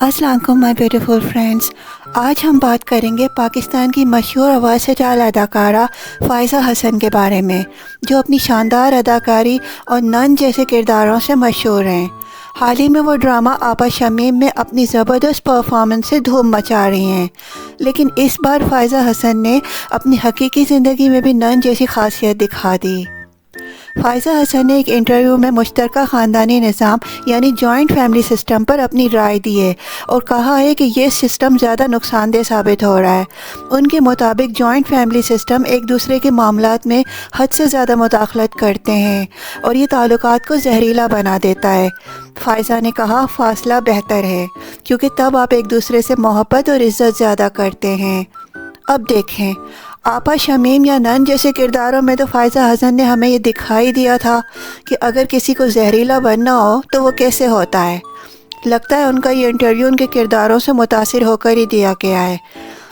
السلام علیکم مائی beautiful friends, آج ہم بات کریں گے پاکستان کی مشہور آواز سے چال اداکارہ فائزہ حسن کے بارے میں، جو اپنی شاندار اداکاری اور نن جیسے کرداروں سے مشہور ہیں۔ حال ہی میں وہ ڈرامہ آپا شمیم میں اپنی زبردست پرفارمنس سے دھوم مچا رہی ہیں، لیکن اس بار فائزہ حسن نے اپنی حقیقی زندگی میں بھی نن جیسی خاصیت دکھا دی۔ فائزہ حسن نے ایک انٹرویو میں مشترکہ خاندانی نظام یعنی جوائنٹ فیملی سسٹم پر اپنی رائے دی ہے اور کہا ہے کہ یہ سسٹم زیادہ نقصان دہ ثابت ہو رہا ہے۔ ان کے مطابق جوائنٹ فیملی سسٹم ایک دوسرے کے معاملات میں حد سے زیادہ مداخلت کرتے ہیں اور یہ تعلقات کو زہریلا بنا دیتا ہے۔ فائزہ نے کہا، فاصلہ بہتر ہے کیونکہ تب آپ ایک دوسرے سے محبت اور عزت زیادہ کرتے ہیں۔ اب دیکھیں، آپا شمیم یا نن جیسے کرداروں میں تو فائزہ حسن نے ہمیں یہ دکھائی دیا تھا کہ اگر کسی کو زہریلا بننا ہو تو وہ کیسے ہوتا ہے۔ لگتا ہے ان کا یہ انٹرویو ان کے کرداروں سے متاثر ہو کر ہی دیا گیا ہے۔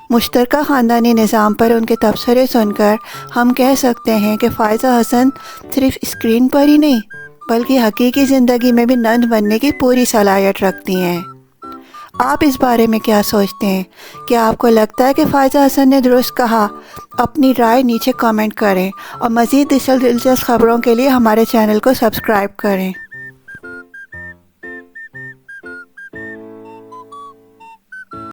مشترکہ خاندانی نظام پر ان کے تبصرے سن کر ہم کہہ سکتے ہیں کہ فائزہ حسن صرف اسکرین پر ہی نہیں بلکہ حقیقی زندگی میں بھی نن بننے کی پوری صلاحیت رکھتی ہیں۔ آپ اس بارے میں کیا سوچتے ہیں؟ کیا آپ کو لگتا ہے کہ فائزہ حسن نے درست کہا؟ اپنی رائے نیچے کامنٹ کریں اور مزید دلچسپ خبروں کے لیے ہمارے چینل کو سبسکرائب کریں۔